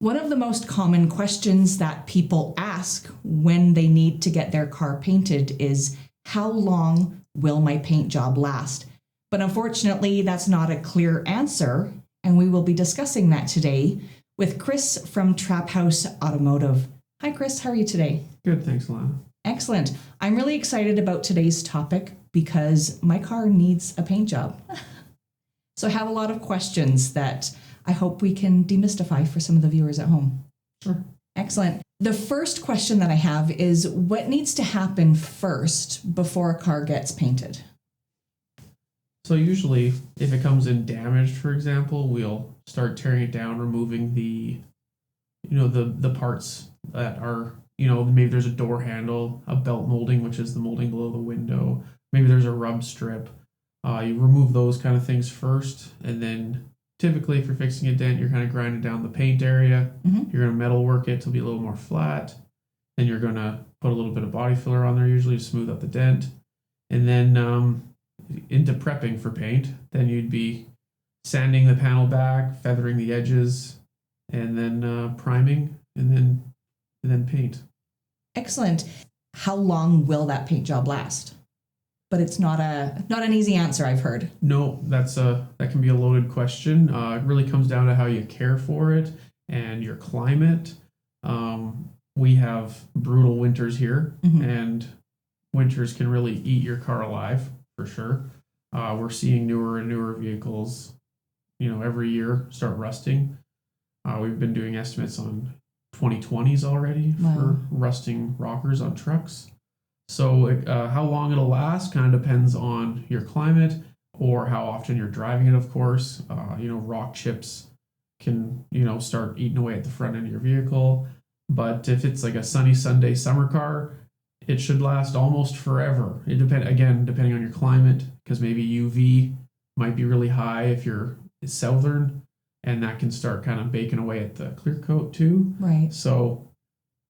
One of the most common questions that people ask when they need to get their car painted is, how long will my paint job last? But unfortunately, that's not a clear answer, and we will be discussing that today with Chris from Traphouse Automotive. Hi, Chris. How are you today? Good, thanks, Lana. Excellent. I'm really excited about today's topic because my car needs a paint job. So I have a lot of questions that I hope we can demystify for some of the viewers at home. Sure. Excellent. The first question that I have is, what needs to happen first before a car gets painted? So usually, if it comes in damaged, for example, we'll start tearing it down, removing the parts that are, maybe there's a door handle, a belt molding, which is the molding below the window. Maybe there's a rub strip. You remove those kind of things first, and then typically if you're fixing a dent, you're kind of grinding down the paint area. Mm-hmm. You're going to metal work it to be a little more flat. Then you're going to put a little bit of body filler on there, usually to smooth out the dent. And then into prepping for paint, then you'd be sanding the panel back, feathering the edges, and then priming, and then paint. Excellent. How long will that paint job last? But it's not an easy answer, I've heard. No, that can be a loaded question. It really comes down to how you care for it and your climate. We have brutal winters here, Mm-hmm. and winters can really eat your car alive, for sure. We're seeing newer and newer vehicles, every year start rusting. We've been doing estimates on 2020s already. Wow. For rusting rockers on trucks. So how long it'll last kind of depends on your climate or how often you're driving it, of course. Rock chips can, start eating away at the front end of your vehicle. But if it's like a sunny Sunday summer car, it should last almost forever. Depending on your climate, because maybe UV might be really high if you're southern, and that can start kind of baking away at the clear coat too. Right. So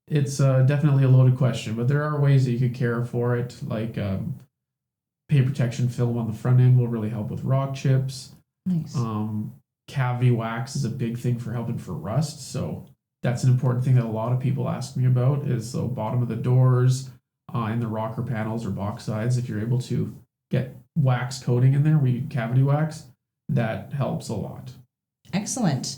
it's definitely a loaded question, but there are ways that you could care for it, like paint protection film on the front end will really help with rock chips. Nice. Cavity wax is a big thing for helping for rust, so that's an important thing that a lot of people ask me about, is the bottom of the doors, in the rocker panels or box sides. If you're able to get wax coating in there, cavity wax, that helps a lot. Excellent.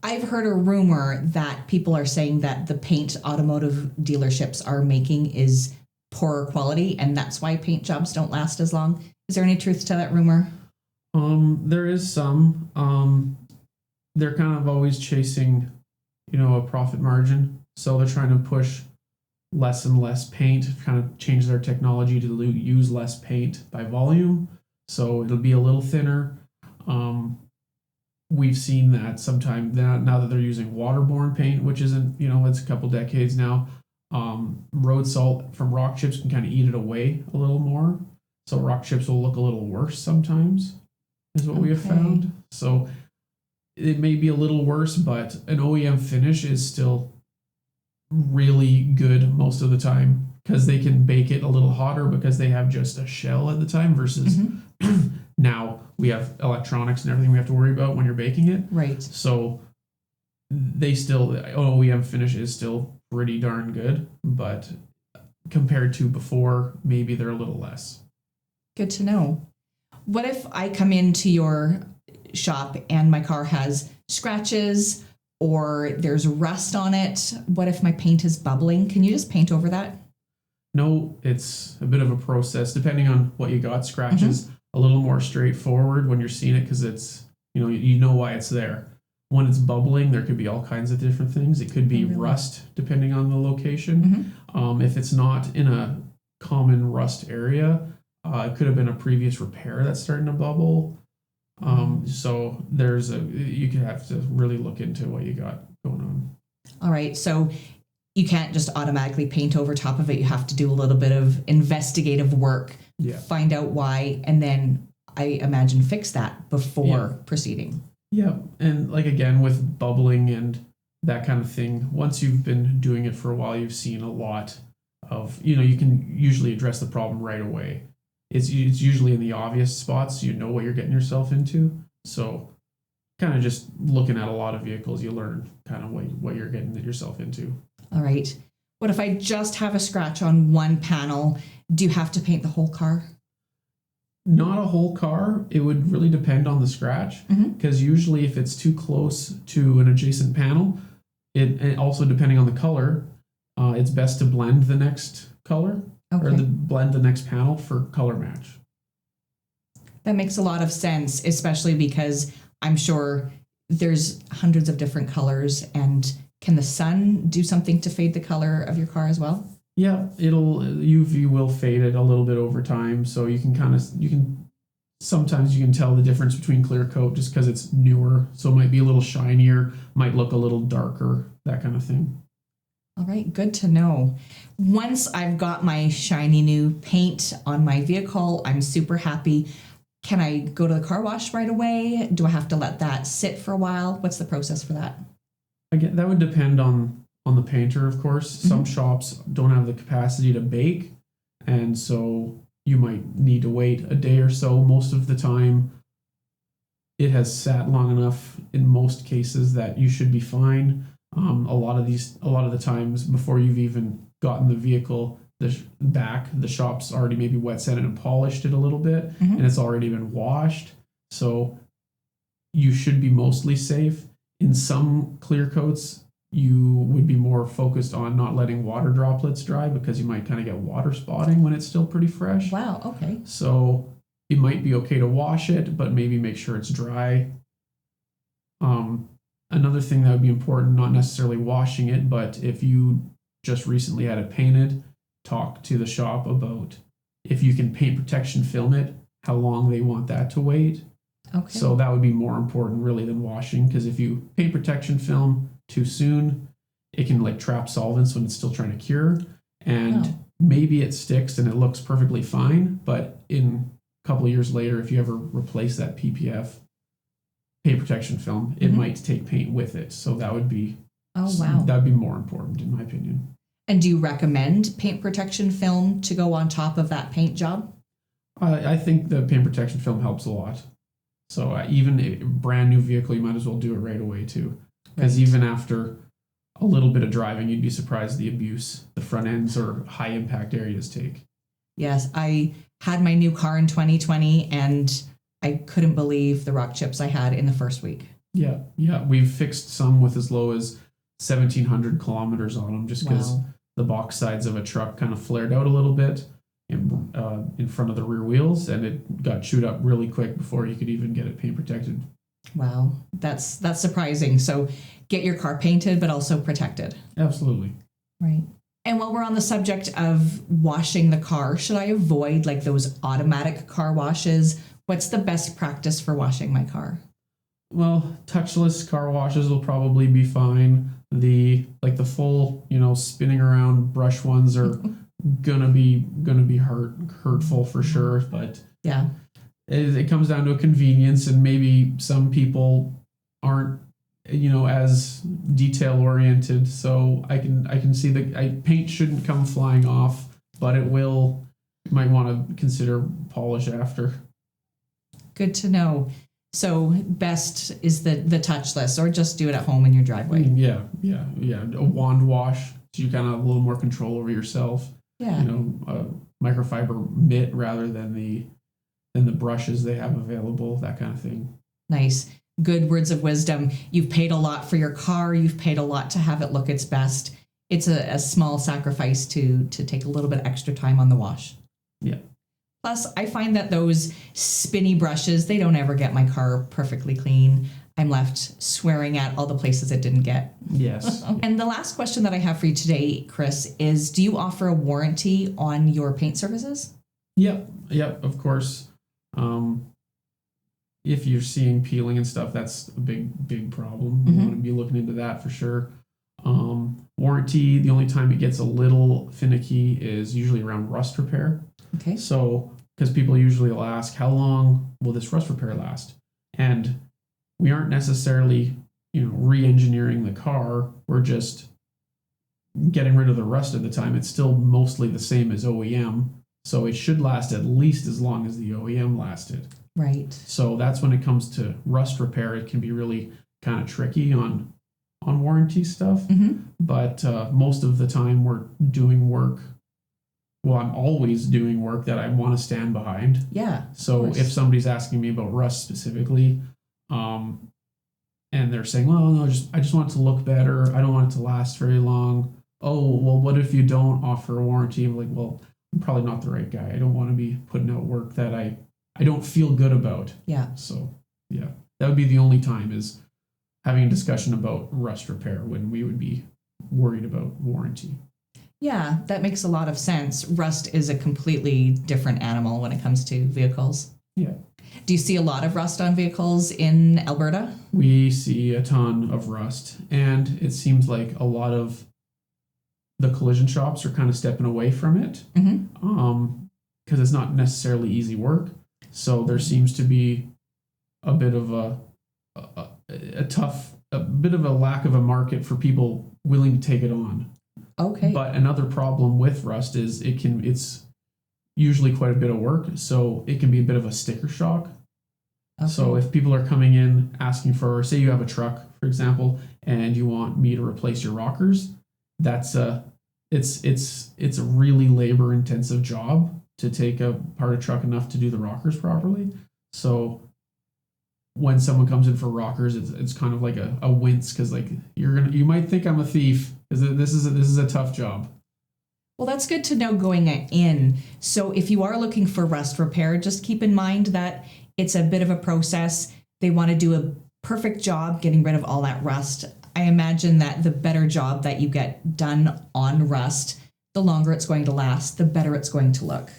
I've heard a rumor that people are saying that the paint automotive dealerships are making is poorer quality, and that's why paint jobs don't last as long. Is there any truth to that rumor? There is some. They're kind of always chasing, a profit margin. So they're trying to push less and less paint, kind of change their technology to use less paint by volume. So it'll be a little thinner. We've seen that sometime now that they're using waterborne paint, which isn't, it's a couple decades now. Road salt from rock chips can kind of eat it away a little more. So rock chips will look a little worse sometimes, is what we have found. So it may be a little worse, but an OEM finish is still really good most of the time, because they can bake it a little hotter because they have just a shell at the time versus now we have electronics and everything we have to worry about when you're baking it. Right. So OEM finish is still pretty darn good, but compared to before, maybe they're a little less. Good to know. What if I come into your shop and my car has scratches or there's rust on it? What if my paint is bubbling? Can you just paint over that? No, it's a bit of a process depending on what you got. Scratches a little more straightforward when you're seeing it, because it's, you know why it's there. When it's bubbling, there could be all kinds of different things. It could be rust depending on the location. If it's not in a common rust area, it could have been a previous repair that's starting to bubble. So you could have to really look into what you got going on. All right. So you can't just automatically paint over top of it. You have to do a little bit of investigative work, find out why, and then I imagine fix that before proceeding. Yeah. And again, with bubbling and that kind of thing, once you've been doing it for a while, you've seen a lot of, you can usually address the problem right away. It's usually in the obvious spots, what you're getting yourself into. So kind of just looking at a lot of vehicles, you learn kind of what you're getting yourself into. All right. What if I just have a scratch on one panel? Do you have to paint the whole car? Not a whole car. It would really depend on the scratch, because usually if it's too close to an adjacent panel, and also depending on the color, it's best to blend the next color or blend the next panel for color match. That makes a lot of sense, especially because I'm sure there's hundreds of different colors. And can the sun do something to fade the color of your car as well? Yeah, UV will fade it a little bit over time, so sometimes you can tell the difference between clear coat just because it's newer, so it might be a little shinier, might look a little darker, that kind of thing. All right, good to know. Once I've got my shiny new paint on my vehicle, I'm super happy. Can I go to the car wash right away? Do I have to let that sit for a while? What's the process for that? Again, that would depend on the painter, of course. Some shops don't have the capacity to bake, and so you might need to wait a day or so. Most of the time, it has sat long enough in most cases that you should be fine. A lot of the times before you've even gotten the vehicle the shop's already maybe wet sanded and polished it a little bit, and it's already been washed. So you should be mostly safe. In some clear coats, you would be more focused on not letting water droplets dry because you might kind of get water spotting when it's still pretty fresh. Wow, okay. So it might be okay to wash it, but maybe make sure it's dry. Another thing that would be important, not necessarily washing it, but if you just recently had it painted, talk to the shop about if you can paint protection film it, how long they want that to wait. Okay. So that would be more important really than washing, because if you paint protection film too soon, it can like trap solvents when it's still trying to cure, and maybe it sticks and it looks perfectly fine, but in a couple of years later, if you ever replace that PPF paint protection film, it might take paint with it. So that would be that would be more important in my opinion. And do you recommend paint protection film to go on top of that paint job? I think the paint protection film helps a lot. So even a brand new vehicle, you might as well do it right away too. Because even after a little bit of driving, you'd be surprised the abuse the front ends or high impact areas take. Yes, I had my new car in 2020 and I couldn't believe the rock chips I had in the first week. Yeah. We've fixed some with as low as 1,700 kilometers on them just because the box sides of a truck kind of flared out a little bit in front of the rear wheels, and it got chewed up really quick before you could even get it paint protected. Wow, that's surprising. So get your car painted, but also protected. Absolutely. Right. And while we're on the subject of washing the car, should I avoid like those automatic car washes? What's the best practice for washing my car? Well, touchless car washes will probably be fine. The full, spinning around brush ones are gonna be hurtful for sure. But yeah, it comes down to a convenience, and maybe some people aren't as detail oriented. So I can see that paint shouldn't come flying off, but it will. You might want to consider polish after. Good to know. So best is the touchless, or just do it at home in your driveway. Yeah. A wand wash, so you kind of have a little more control over yourself. Yeah. A microfiber mitt rather than the brushes they have available, that kind of thing. Nice. Good words of wisdom. You've paid a lot for your car. You've paid a lot to have it look its best. It's a small sacrifice to take a little bit extra time on the wash. Yeah. Plus, I find that those spinny brushes, they don't ever get my car perfectly clean. I'm left swearing at all the places it didn't get. Yes. And the last question that I have for you today, Chris, is do you offer a warranty on your paint services? Yep, of course. If you're seeing peeling and stuff, that's a big problem. You want to be looking into that for sure. Warranty, the only time it gets a little finicky is usually around rust repair. Okay. So, because people usually will ask, how long will this rust repair last? And we aren't necessarily, re-engineering the car. We're just getting rid of the rust at the time. It's still mostly the same as OEM. So it should last at least as long as the OEM lasted. Right. So that's when it comes to rust repair, it can be really kind of tricky on warranty stuff. But most of the time we're doing work. Well, I'm always doing work that I want to stand behind. Yeah. So if somebody's asking me about rust specifically, and they're saying, well, no, I just want it to look better. I don't want it to last very long. Oh, well, what if you don't offer a warranty? I'm like, well, I'm probably not the right guy. I don't want to be putting out work that I don't feel good about. Yeah. So, yeah, that would be the only time is having a discussion about rust repair when we would be worried about warranty. Yeah, that makes a lot of sense. Rust is a completely different animal when it comes to vehicles. Yeah. Do you see a lot of rust on vehicles in Alberta? We see a ton of rust, and it seems like a lot of the collision shops are kind of stepping away from it because it's not necessarily easy work. So there seems to be a bit of a bit of a lack of a market for people willing to take it on. Okay. But another problem with rust is it's usually quite a bit of work, so it can be a bit of a sticker shock. Okay. So if people are coming in asking for, say you have a truck, for example, and you want me to replace your rockers, that's it's a really labor intensive job to take apart a truck enough to do the rockers properly. So when someone comes in for rockers, it's kind of like a wince because like you might think I'm a thief because this is a tough job. Well, that's good to know going in. So if you are looking for rust repair, just keep in mind that it's a bit of a process. They want to do a perfect job getting rid of all that rust. I imagine that the better job that you get done on rust, the longer it's going to last, the better it's going to look.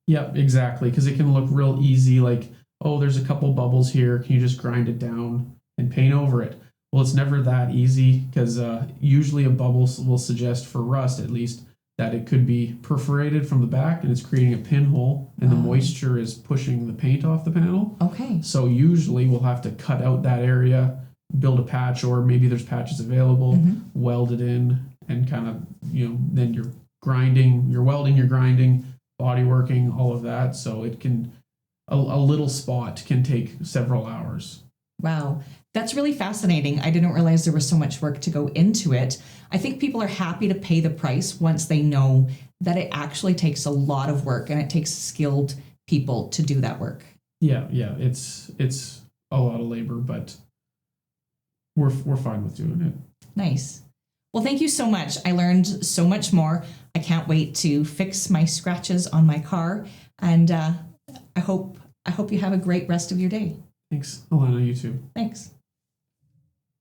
Yep, exactly. Because it can look real easy, like, oh, there's a couple bubbles here. Can you just grind it down and paint over it? Well, it's never that easy because usually a bubble will suggest, for rust at least, that it could be perforated from the back and it's creating a pinhole and the moisture is pushing the paint off the panel. Okay. So usually we'll have to cut out that area, build a patch, or maybe there's patches available, weld it in, and kind of, then you're grinding, you're welding, you're grinding, body working, all of that. So it can, a little spot can take several hours. Wow. That's really fascinating. I didn't realize there was so much work to go into it. I think people are happy to pay the price once they know that it actually takes a lot of work and it takes skilled people to do that work. Yeah, it's a lot of labor, but we're fine with doing it. Nice. Well, thank you so much. I learned so much more. I can't wait to fix my scratches on my car, and I hope you have a great rest of your day. Thanks, Alana. You too. Thanks.